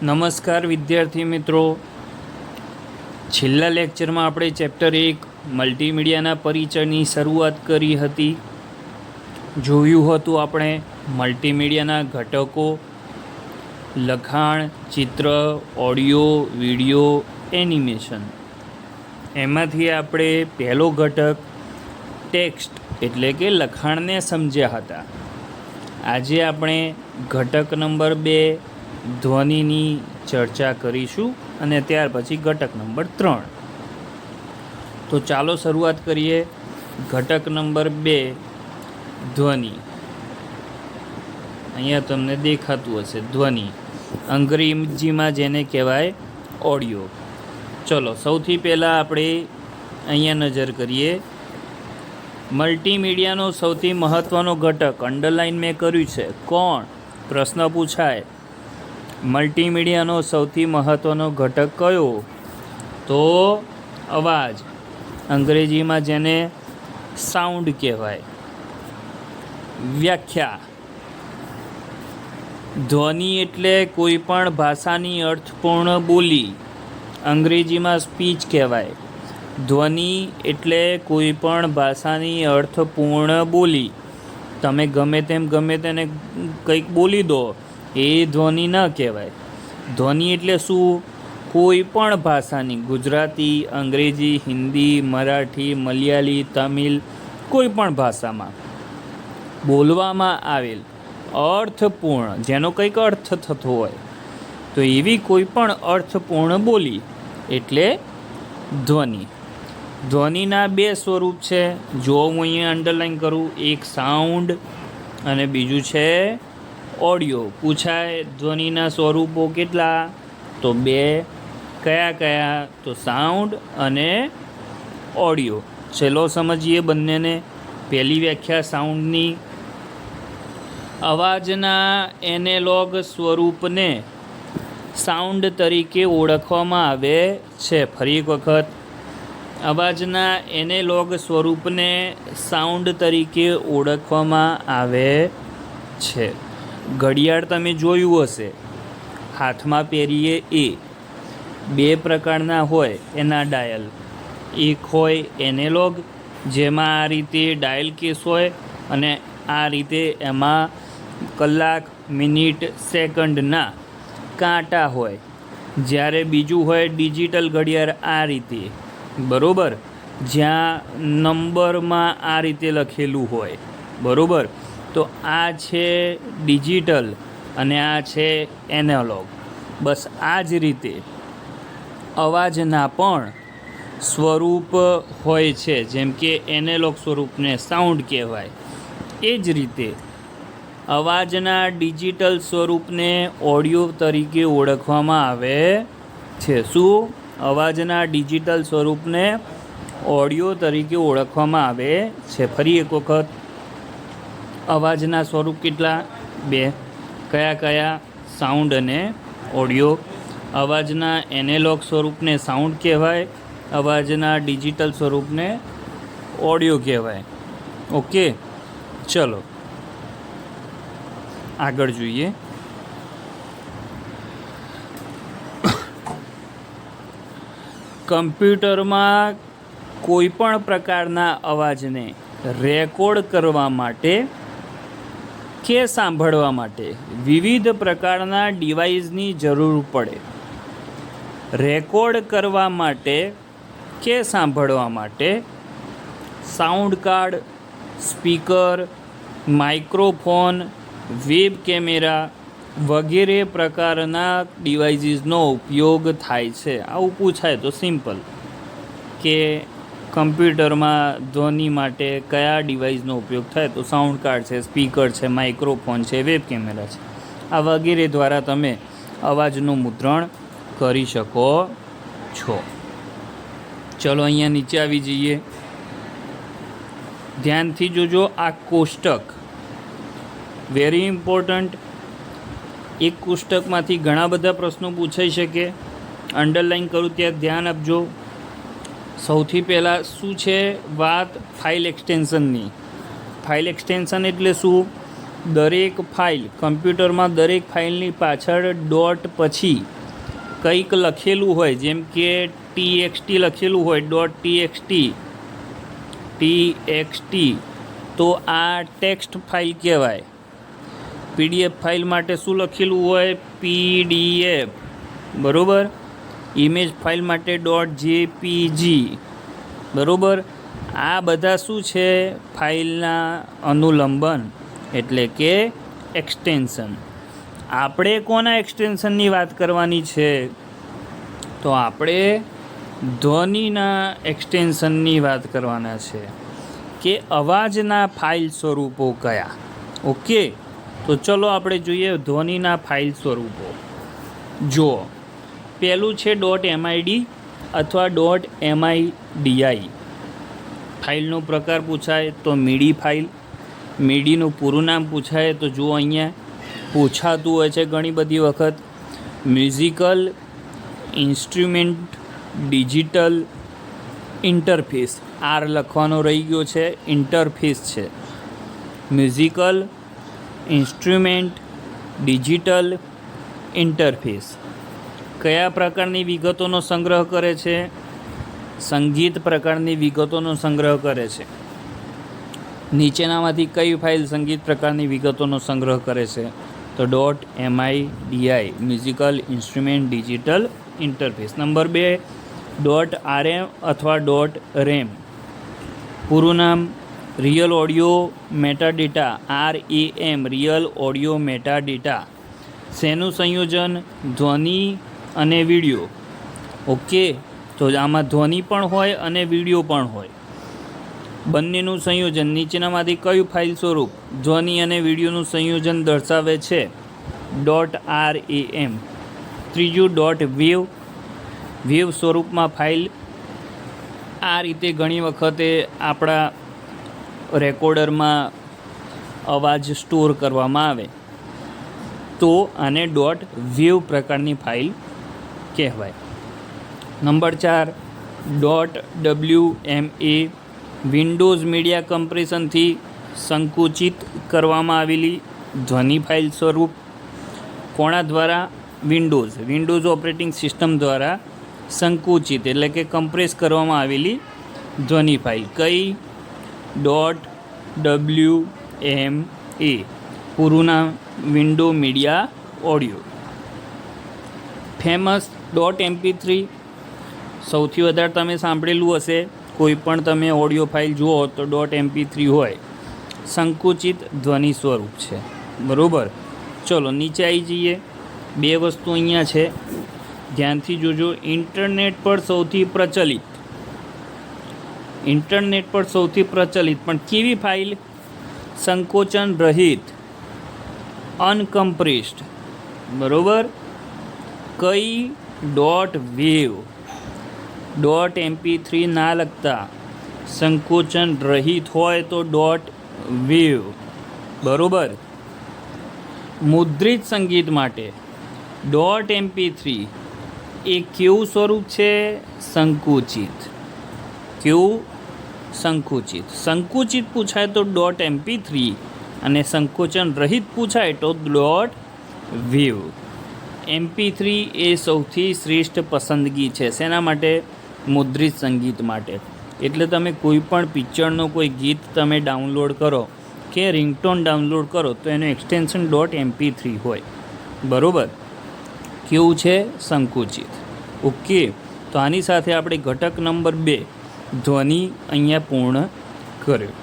નમસ્કાર વિદ્યાર્થી મિત્રો, છેલ્લા લેક્ચરમાં આપણે ચેપ્ટર 1 મલ્ટીમીડિયાના પરિચયની શરૂઆત કરી હતી. જોયું હતું આપણે મલ્ટીમીડિયાના ઘટકો, લખાણ, ચિત્ર, ઓડિયો, વિડિયો, એનિમેશન. એમાંથી આપણે પહેલો ઘટક ટેક્સ્ટ એટલે કે લખાણને સમજ્યા હતા. આજે આપણે ઘટક નંબર 2 ધ્વનિની ચર્ચા કરીશું અને ત્યાર પછી ઘટક નંબર 3. તો ચાલો શરૂઆત કરીએ. ઘટક નંબર 2 ધ્વનિ. અહીંયા તમને દેખાતું હશે ધ્વનિ, અંગ્રેજીમાં જેને કહેવાય ઓડિયો. ચલો સૌથી પહેલાં આપણે અહીંયા નજર કરીએ. મલ્ટીમીડિયાનો સૌથી મહત્ત્વનો ઘટક અંડરલાઇન મેં કર્યું છે. કોણ? પ્રશ્ન પૂછાય. મલ્ટીમીડિયાનો સૌથી મહત્ત્વનો ઘટક કયો? તો અવાજ, અંગ્રેજીમાં જેને સાઉન્ડ કહેવાય. વ્યાખ્યા: ધ્વનિ એટલે કોઈ પણ ભાષાની અર્થપૂર્ણ બોલી, અંગ્રેજીમાં સ્પીચ કહેવાય. ધ્વનિ એટલે કોઈ પણ ભાષાની અર્થપૂર્ણ બોલી. તમે ગમે તેને કંઈક બોલી દો, એ ધ્વનિ ન કહેવાય. ધ્વનિ એટલે શું? કોઈ પણ ભાષાની, ગુજરાતી, અંગ્રેજી, હિન્દી, મરાઠી, મલયાલી, તમિલ, કોઈ પણ ભાષામાં બોલવામાં આવેલ અર્થપૂર્ણ, જેનો કંઈક અર્થ થતો હોય, તો એવી કોઈ પણ અર્થપૂર્ણ બોલી એટલે ધ્વનિ. ધ્વનિના 2 સ્વરૂપ છે. જો હું અહીંયા અંડરલાઈન કરું, એક સાઉન્ડ અને બીજું છે ઓડિયો. પૂછાય ધ્વનિના સ્વરૂપો કેટલા? તો 2. કયા? તો સાઉન્ડ અને ઓડિયો. ચલો સમજીએ બંનેને. પહેલી વ્યાખ્યા સાઉન્ડની: અવાજના એનાલોગ સ્વરૂપને સાઉન્ડ તરીકે ઓળખવામાં આવે છે. ફરી એક વખત, અવાજના એનાલોગ સ્વરૂપને સાઉન્ડ તરીકે ઓળખવામાં આવે છે. ઘડિયાળ તમે જોયું હશે, હાથમાં પહેરીએ એ 2 પ્રકારના હોય એના ડાયલ. એક હોય એનાલોગ, જેમાં આ રીતે ડાયલ કેસ હોય અને આ રીતે એમાં કલાક, મિનિટ, સેકન્ડના કાંટા હોય. જ્યારે બીજું હોય ડિજિટલ ઘડિયાળ, આ રીતે, બરાબર, જ્યાં નંબરમાં આ રીતે લખેલું હોય, બરાબર. તો આ છે ડિજિટલ અને આ છે એનાલોગ. બસ આ જ રીતે અવાજના પણ સ્વરૂપ હોય છે. જેમ કે એનાલોગ સ્વરૂપને સાઉન્ડ કહેવાય, એ જ રીતે અવાજના ડિજિટલ સ્વરૂપને ઓડિયો તરીકે ઓળખવામાં આવે છે. શું? અવાજના ડિજિટલ સ્વરૂપને ઓડિયો તરીકે ઓળખવામાં આવે છે. ફરી એક વખત, અવાજના સ્વરૂપ કેટલા? 2. કયા? સાઉન્ડ અને ઓડિયો. અવાજના એનાલોગ સ્વરૂપને સાઉન્ડ કહેવાય, અવાજના ડિજિટલ સ્વરૂપને ઓડિયો કહેવાય. ઓકે, ચલો આગળ જોઈએ. કમ્પ્યુટરમાં કોઈ પણ પ્રકારના અવાજને રેકોર્ડ કરવા માટે કે સાંભળવા માટે વિવિધ પ્રકારના ડિવાઇસની જરૂર પડે. રેકોર્ડ કરવા માટે કે સાંભળવા માટે sound card, speaker, microphone, web camera વગેરે પ્રકારના ડિવાઇસીસનો ઉપયોગ થાય છે. આવું પૂછાય તો સિમ્પલ કે કમ્પ્યુટરમાં ધ્વનિ માટે કયા ડિવાઇસનો ઉપયોગ થાય? તો સાઉન્ડ કાર્ડ છે, સ્પીકર છે, માઇક્રોફોન છે, વેબ કેમેરા છે. આ વગેરે દ્વારા તમે અવાજનું મુદ્રણ કરી શકો છો. ચલો અહીંયા નીચે આવી જઈએ. ધ્યાનથી જોજો આ કોષ્ટક, વેરી ઇમ્પોર્ટન્ટ. એક કોષ્ટકમાંથી ઘણા બધા પ્રશ્નો પૂછાઈ શકે. અંડરલાઇન કરું ત્યાં ધ્યાન આપજો. સૌથી પહેલાં શું છે વાત? ફાઇલ એક્સટેન્શનની. ફાઇલ એક્સટેન્શન એટલે શું? દરેક ફાઇલ, કમ્પ્યુટરમાં દરેક ફાઇલની પાછળ ડોટ પછી કંઈક લખેલું હોય, જેમ કે TXT લખેલું હોય .txt, તો આ ટેક્સ્ટ ફાઇલ કહેવાય. PDF ફાઇલ માટે શું લખેલું હોય? PDF, બરાબર. ઇમેજ ફાઇલ માટે .jpg, બરાબર. આ બધા શું છે? ફાઇલના અનુલંબન એટલે કે એક્સટેન્શન. આપણે કોના એક્સટેન્શનની વાત કરવાની છે? તો આપણે ધ્વનિના એક્સટેન્શનની વાત કરવાના છે કે અવાજના ફાઇલ સ્વરૂપો કયા. ઓકે, તો ચલો આપણે જોઈએ ધ્વનિના ફાઇલ સ્વરૂપો. જુઓ, પહેલું છે .mid અથવા .midi. ફાઇલનો પ્રકાર પૂછાય તો મીડી ફાઇલ. મીડીનું પૂરું નામ પૂછાય તો જુઓ, અહીંયા પૂછાતું હોય છે ઘણી બધી વખત. Musical instrument digital interface. R લખવાનો રહી ગયો છે, ઇન્ટરફેસ છે. મ્યુઝિકલ ઇન્સ્ટ્રુમેન્ટ ડિજિટલ ઇન્ટરફેસ કયા પ્રકારની વિગતોનો સંગ્રહ કરે છે? સંગીત પ્રકારની વિગતોનો સંગ્રહ કરે છે. નીચેનામાંથી કઈ ફાઇલ સંગીત પ્રકારની વિગતોનો સંગ્રહ કરે છે? તો .midi, musical instrument digital interface. Number 2, .rm અથવા .ram. પૂરું નામ real audio metadata, RAM, real audio metadata. શેનું સંયોજન? ધ્વનિ અને વિડીયો. ઓકે, તો આમાં ધ્વનિ પણ હોય અને વિડીયો પણ હોય, બંનેનું સંયોજન. નીચેનામાંથી કયું ફાઇલ સ્વરૂપ ધ્વનિ અને વિડીયોનું સંયોજન દર્શાવે છે? .ram. ત્રીજું .wav. વેવ સ્વરૂપમાં ફાઇલ. આ રીતે ઘણી વખતે આપણા રેકોર્ડરમાં અવાજ સ્ટોર કરવામાં આવે તો આને .wav પ્રકારની ફાઇલ કહેવાય. Number 4, .wma. વિન્ડોઝ મીડિયા કમ્પ્રેશનથી સંકુચિત કરવામાં આવેલી ધ્વનિ ફાઇલ સ્વરૂપ. કોના દ્વારા? વિન્ડોઝ ઓપરેટિંગ સિસ્ટમ દ્વારા સંકુચિત એટલે કે કમ્પ્રેસ કરવામાં આવેલી ધ્વનિ ફાઇલ. કઈ? .wma. પૂરું નામ window media audio. Famous .mp3. સૌથી વધારે તમે સાંભળેલું હશે, કોઈ પણ તમે ઓડિયો ફાઇલ જુઓ તો .mp3 હોય. સંકુચિત ધ્વનિ સ્વરૂપ છે, બરાબર. ચલો નીચે આવી જઈએ. 2 વસ્તુ અહીંયા છે, ધ્યાનથી જોજો. ઇન્ટરનેટ પર સૌથી પ્રચલિત પણ કેવી ફાઇલ? સંકોચન રહિત, અનકમ્પ્રેસ્ડ, બરાબર. કઈ? .wav. .mp3 ના લખતા, સંકોચન રહિત હોય તો .wav, બરાબર. મુદ્રિત સંગીત માટે .mp3 એ કેવું સ્વરૂપ છે? સંકુચિત. કેવું? સંકુચિત. સંકુચિત પૂછાય તો .mp3 અને સંકોચન રહિત પૂછાય તો .wav. mp3 એ સૌથી શ્રેષ્ઠ પસંદગી છે. શેના માટે? મુદ્રિત સંગીત માટે. એટલે તમે કોઈ પણ પિક્ચરનો કોઈ ગીત તમે ડાઉનલોડ કરો કે રિંગટોન ડાઉનલોડ કરો તો એનું એક્સટેન્શન .mp3 હોય, બરાબર. કેવું છે? સંકુચિત. ઓકે, તો આની સાથે આપણે ઘટક નંબર 2 ધ્વનિ અહીંયા પૂર્ણ કર્યો.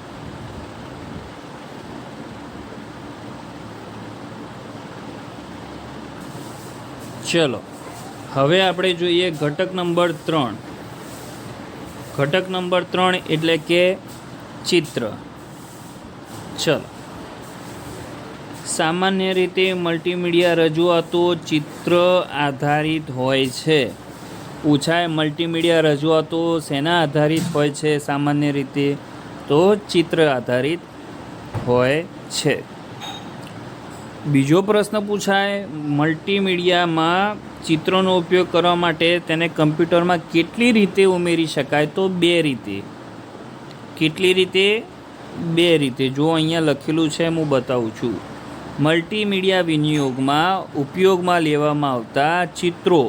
ચલો હવે આપણે જોઈએ ઘટક નંબર 3. ઘટક નંબર 3 એટલે કે ચિત્ર. ચલો, સામાન્ય રીતે મલ્ટીમીડિયા રજૂઆતો ચિત્ર આધારિત હોય છે. પૂછાય મલ્ટીમીડિયા રજૂઆતો શેના આધારિત હોય છે? સામાન્ય રીતે તો ચિત્ર આધારિત હોય છે. બીજો પ્રશ્ન પૂછાય, મલ્ટીમીડિયામાં ચિત્રનો ઉપયોગ કરવા માટે તેને કમ્પ્યુટરમાં કેટલી રીતે ઉમેરી શકાય? તો 2 રીતે. કેટલી રીતે? 2 રીતે. જો અહીંયા લખેલું છે, હું બતાવું છું. મલ્ટીમીડિયા વિનિયોગમાં ઉપયોગમાં લેવામાં આવતા ચિત્રો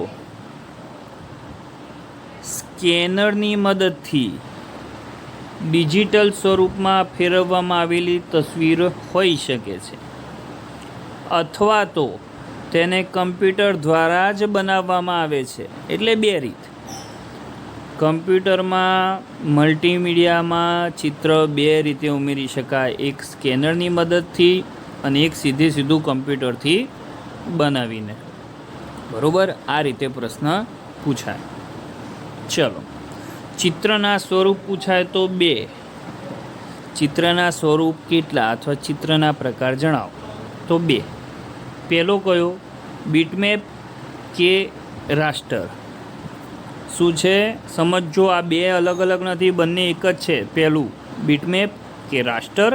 સ્કેનરની મદદથી ડિજિટલ સ્વરૂપમાં ફેરવવામાં આવેલી તસવીર હોઈ શકે છે, અથવા તો તેને કમ્પ્યુટર દ્વારા જ બનાવવામાં આવે છે. એટલે બે રીત. કમ્પ્યુટરમાં મલ્ટીમીડિયામાં ચિત્ર બે રીતે ઉમેરી શકાય, એક સ્કેનરની મદદથી અને એક સીધું કમ્પ્યુટરથી બનાવીને. બરાબર, આ રીતે પ્રશ્ન પૂછાય. ચલો, ચિત્રના સ્વરૂપ પૂછાય તો બે. ચિત્રના સ્વરૂપ કેટલા અથવા ચિત્રના પ્રકાર જણાવો તો બે. પહેલો કયો? બીટમેપ કે રાસ્ટર. શું છે સમજો, આ બે અલગ અલગ નથી, બંને એક જ છે. પહેલું બીટમેપ કે રાસ્ટર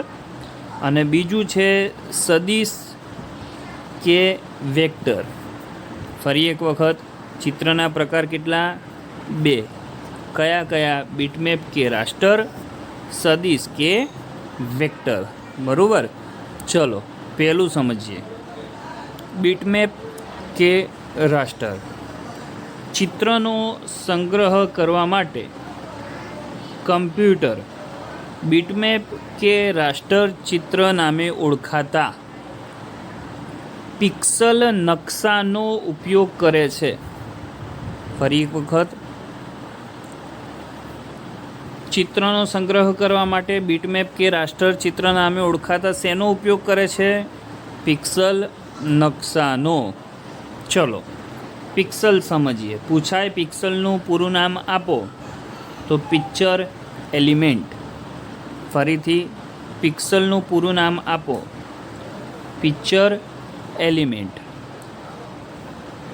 અને બીજું છે સદિશ કે વેક્ટર. ફરી એક વખત, ચિત્રના પ્રકાર કેટલા? બે. કયા કયા? બીટમેપ કે રાસ્ટર, સદિશ કે વેક્ટર. બરાબર. ચલો પહેલું સમજીએ, બીટમેપ કે રાસ્ટર. ચિત્રનો સંગ્રહ કરવા માટે કમ્પ્યુટર બીટમેપ કે રાસ્ટર ચિત્ર નામે ઓળખાતા પિક્સલ નકશાનો ઉપયોગ કરે છે. ફરી એક વખત, ચિત્રનો સંગ્રહ કરવા માટે બીટમેપ કે રાસ્ટર ચિત્ર નામે ઓળખાતા શેનો ઉપયોગ કરે છે? પિક્સલ નકશાનો. ચલો પિક્સલ સમજીએ. પૂછાય પિક્સલનું પૂરું નામ આપો તો પિક્ચર એલિમેન્ટ. ફરીથી, પિક્સલનું પૂરું નામ આપો. Picture element.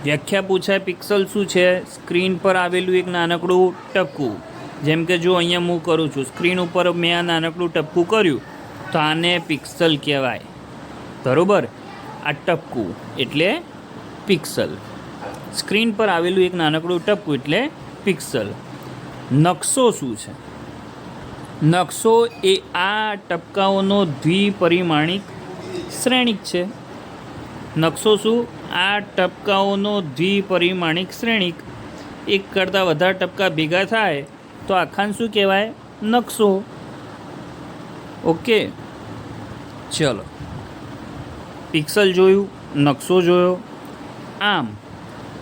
વ્યાખ્યા પૂછાય પિક્સલ શું છે? સ્ક્રીન પર આવેલું એક નાનકડું ટપકું. જેમ કે જો અહીંયા હું કરું છું, સ્ક્રીન ઉપર મેં આ નાનકડું ટપકું કર્યું તો આને પિક્સલ કહેવાય. બરાબર, આ ટપકું એટલે પિક્સલ. સ્ક્રીન પર આવેલું એક નાનકડું ટપકું એટલે પિક્સલ. નકશો શું છે? નકશો એ આ ટપકાઓનો દ્વિપરિમાણિક શ્રેણિક છે. નકશો શું? આ ટપકાઓનો દ્વિપરિમાણિક શ્રેણિક. એક કરતાં વધારે ટપકા ભેગા થાય તો આખાને શું કહેવાય? નકશો. ઓકે, ચલો પિક્સલ જોયું, નકશો જોયો. આમ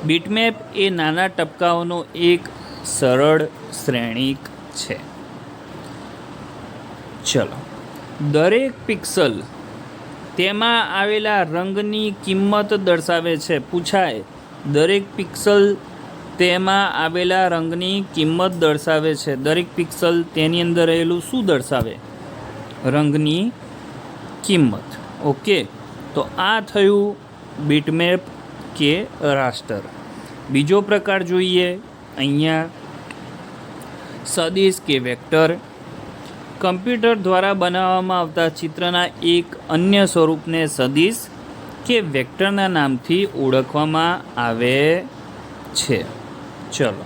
બીટમેપ એ નાના ટપકાઓનો એક સરળ શ્રેણિક છે. ચલો, દરેક પિક્સલ તેમાં આવેલા રંગની કિંમત દર્શાવે છે. પૂછાય દરેક પિક્સલ તેમાં આવેલા રંગની કિંમત દર્શાવે છે. દરેક પિક્સલ તેની અંદર રહેલું શું દર્શાવે? રંગની કિંમત. ઓકે, તો આ થયું બીટમેપ કે રાસ્ટર. બીજો પ્રકાર જોઈએ અહીંયા, સદિશ કે વેક્ટર. કમ્પ્યુટર દ્વારા બનાવવામાં આવતા ચિત્રના એક અન્ય સ્વરૂપને સદિશ કે વેક્ટરના નામથી ઓળખવામાં આવે છે. ચલો,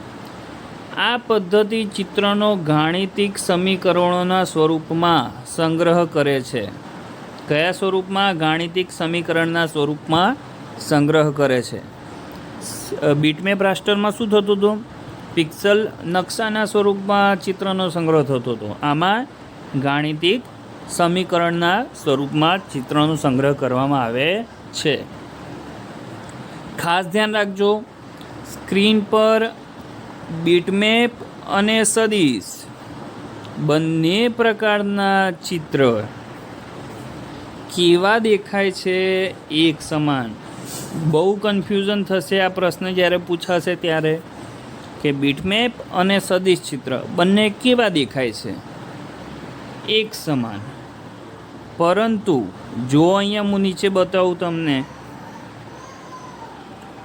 આ પદ્ધતિ ચિત્રનો ગાણિતિક સમીકરણોના સ્વરૂપમાં સંગ્રહ કરે છે. કયા સ્વરૂપમાં? ગાણિતિક સમીકરણના સ્વરૂપમાં સંગ્રહ કરે છે. બીટમેપ રાસ્ટરમાં શું થતું હતું? પિક્સલ નકશાના સ્વરૂપમાં ચિત્રનો સંગ્રહ થતો હતો. આમાં ગાણિતિક સમીકરણના સ્વરૂપમાં ચિત્રનો સંગ્રહ કરવામાં આવે છે. ખાસ ધ્યાન રાખજો, સ્ક્રીન પર બીટમેપ અને સદિશ બંને પ્રકારના ચિત્ર કેવા દેખાય છે? એક સમાન. બહુ કન્ફ્યુઝન થશે આ પ્રશ્ન જ્યારે પૂછાશે ત્યારે, કે બીટમેપ અને સદિશ ચિત્ર બંને કેવા દેખાય છે? એક સમાન. પરંતુ જો અહીંયા હું નીચે બતાવું તમને,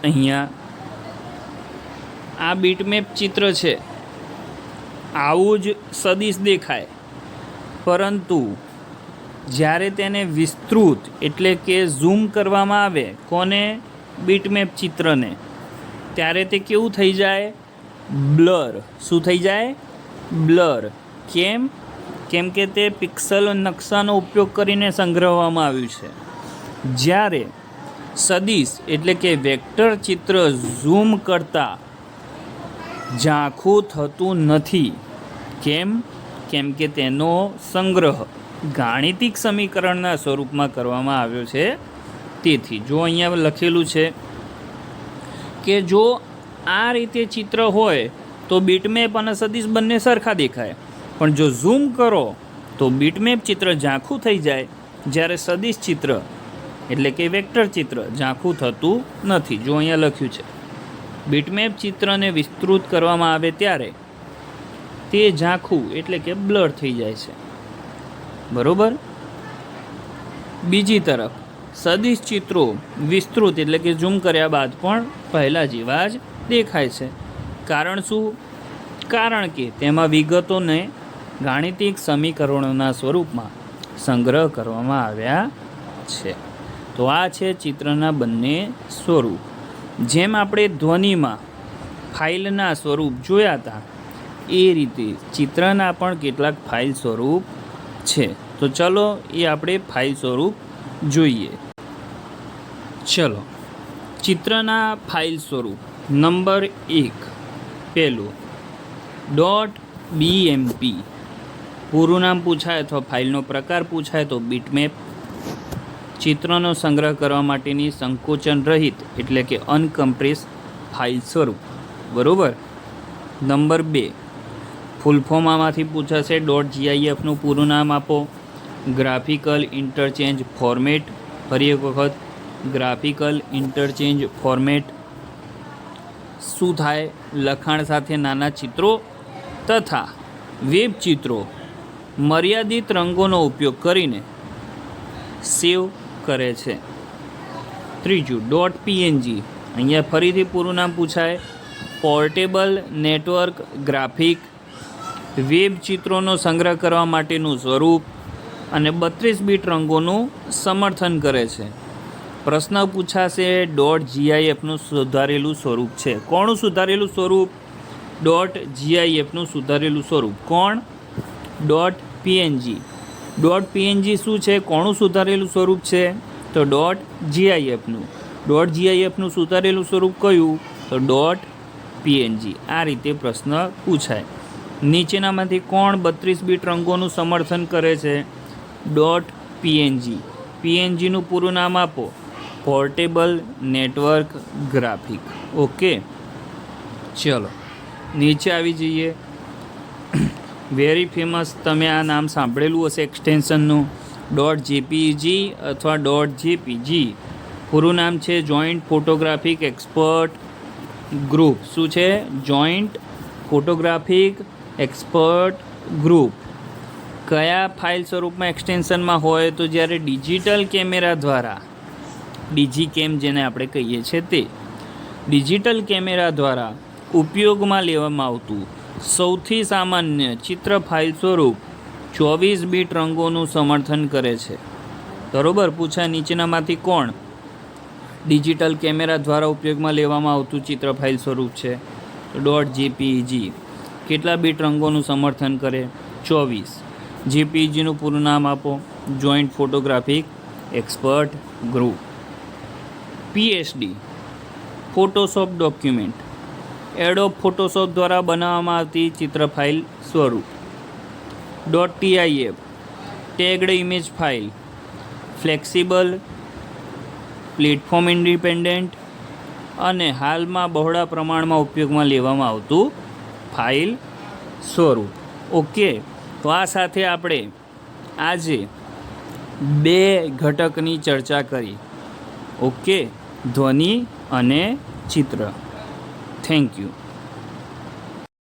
અહીંયા આ બીટમેપ ચિત્ર છે, આવું જ સદિશ દેખાય. પરંતુ જ્યારે તેને વિસ્તૃત એટલે કે ઝૂમ કરવામાં આવે, કોને? બીટમેપ ચિત્રને, ત્યારે તે કેવું થઈ જાય? બ્લર. શું થઈ જાય? બ્લર. કેમ? કેમ કે તે પિક્સલ નકશાનો ઉપયોગ કરીને સંગ્રહવામાં આવ્યું છે. જ્યારે સદિશ એટલે કે વેક્ટર ચિત્ર ઝૂમ કરતાં ઝાંખું થતું નથી. કેમ? કેમ કે તેનો સંગ્રહ ગાણિતિક સમીકરણના સ્વરૂપમાં કરવામાં આવ્યો છે. તેથી જો અહીંયા લખેલું છે કે જો આ રીતે ચિત્ર હોય તો બીટમેપ અને સદિશ બંને સરખા દેખાય, પણ જો ઝૂમ કરો તો બીટમેપ ચિત્ર ઝાંખું થઈ જાય, જ્યારે સદિશ ચિત્ર એટલે કે વેક્ટર ચિત્ર ઝાંખું થતું નથી. જો અહીંયા લખ્યું છે બીટમેપ ચિત્રને વિસ્તૃત કરવામાં આવે ત્યારે તે ઝાંખું એટલે કે બ્લર થઈ જાય છે. બરોબર. બીજી તરફ સદિશ ચિત્રો વિસ્તૃત એટલે કે ઝૂમ કર્યા બાદ પણ પહેલાં જેવા જ દેખાય છે. કારણ શું? કારણ કે તેમાં વિગતોને ગાણિતિક સમીકરણોના સ્વરૂપમાં સંગ્રહ કરવામાં આવ્યા છે. તો આ છે ચિત્રના બંને સ્વરૂપ. જેમ આપણે ધ્વનિમાં ફાઇલના સ્વરૂપ જોયા હતા એ રીતે ચિત્રના પણ કેટલાક ફાઇલ સ્વરૂપ છે. તો ચલો એ આપણે ફાઇલ સ્વરૂપ જોઈએ. ચલો, ચિત્રના ફાઇલ સ્વરૂપ નંબર 1, પહેલું .bmp. પૂરું નામ પૂછાય અથવા ફાઇલનો પ્રકાર પૂછાય તો બીટમેપ. ચિત્રનો સંગ્રહ કરવા માટેની સંકોચન રહિત એટલે કે અનકમ્પ્રેસ ફાઇલ સ્વરૂપ. બરાબર. નંબર 2, ફૂલ ફોર્મ આમાંથી પૂછાશે. .gifનું પૂરું નામ આપો. Graphical interchange format. ફરી એક વખત, ગ્રાફિકલ ઇન્ટરચેન્જ ફોર્મેટ શું થાય? લખાણ સાથે નાના ચિત્રો તથા વેબ ચિત્રો મર્યાદિત રંગોનો ઉપયોગ કરીને સેવ કરે છે. ત્રીજું .png. અહીંયા ફરીથી પૂરું નામ પૂછાય. Portable network graphic. વેબ ચિત્રોનો સંગ્રહ કરવા માટેનું સ્વરૂપ અને 32 બીટ રંગોનું સમર્થન કરે છે. પ્રશ્ન પૂછાશે .gifનું સુધારેલું સ્વરૂપ છે. કોનું સુધારેલું સ્વરૂપ? .gifનું સુધારેલું સ્વરૂપ. કોણ? .png. .png શું છે? કોનું સુધારેલું સ્વરૂપ છે? તો .gifનું. .gifનું સુધારેલું સ્વરૂપ કયું? તો .png. આ રીતે પ્રશ્ન પૂછાય. નીચેનામાંથી કોણ 32 બીટ રંગોનું સમર્થન કરે છે? .png. pngનું પૂરું નામ આપો. Portable network graphic. ઓકે, ચલો નીચે આવી જઈએ. વેરી ફેમસ, તમે આ નામ સાંભળેલું હશે એક્સટેન્શનનું. .jpg અથવા .jpg. પૂરું નામ છે જોઈન્ટ ફોટોગ્રાફિક એક્સપર્ટ ગ્રુપ. શું છે? Joint photographic expert group. કયા ફાઇલ સ્વરૂપમાં એક્સટેન્શનમાં હોય? તો જ્યારે ડિજિટલ કેમેરા દ્વારા, ડિજીકેમ જેને આપણે કહીએ છીએ તે, ડિજિટલ કેમેરા દ્વારા ઉપયોગમાં લેવામાં આવતું સૌથી સામાન્ય ચિત્ર ફાઇલ સ્વરૂપ 24 બીટ રંગોનું સમર્થન કરે છે. બરોબર. પૂછા નીચેનામાંથી કોણ ડિજિટલ કેમેરા દ્વારા ઉપયોગમાં લેવામાં આવતું ચિત્ર ફાઇલ સ્વરૂપ છે? તો .jpg. કેટલા બીટ રંગોનું સમર્થન કરે? 24. JPEGનું પૂરું નામ આપો. Joint photographic expert group. PSD. Photoshop document. Adobe Photoshop દ્વારા બનાવવામાં આવતી ચિત્ર ફાઇલ સ્વરૂપ. .tif. Tagged image file. Flexible, platform independent અને હાલમાં બહોળા પ્રમાણમાં ઉપયોગમાં લેવામાં આવતું ફાઇલ સ્વરૂપ. ઓકે, તો આ સાથે આપણે આજે 2 ઘટકની ચર્ચા કરી. ઓકે, ધ્વનિ અને ચિત્ર. Thank you.